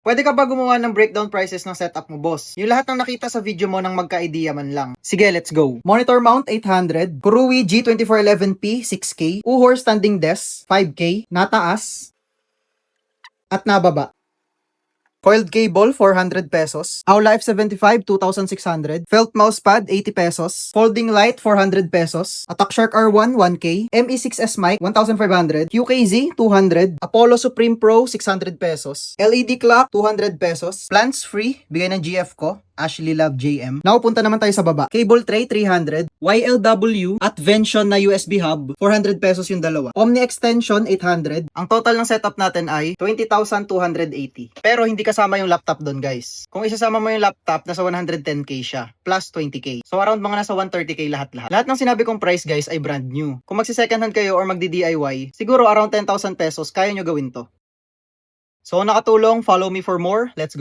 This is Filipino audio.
Pwede ka ba gumawa ng breakdown prices ng setup mo, boss? Yung lahat ng nakita sa video mo nang magka-idea man lang. Sige, let's go. Monitor mount 800, Kurui G2411P 6K, Uhor standing desk 5K, nataas at nababa. Coiled cable, 400 pesos. Aula F75, 2,600. Felt mousepad, 80 pesos. Folding light, 400 pesos. Attack Shark R1, 1K. ME6S mic, 1,500. UKZ, 200. Apollo Supreme Pro, 600 pesos. LED clock, 200 pesos. Plants free, bigay ng GF ko. Ashley Love JM. Now, punta naman tayo sa baba. Cable tray, 300. YLW at Vention na USB hub, 400 pesos yung dalawa. Omni extension, 800. Ang total ng setup natin ay 20,280. Pero hindi kasama yung laptop doon, guys. Kung isasama mo yung laptop, nasa 110k siya. Plus 20k. So, around mga nasa 130k lahat-lahat. Lahat ng sinabi kong price, guys, ay brand new. Kung magsi-second hand kayo or magdi-DIY, siguro around 10,000 pesos, kaya nyo gawin to. So, nakatulong. Follow me for more. Let's go.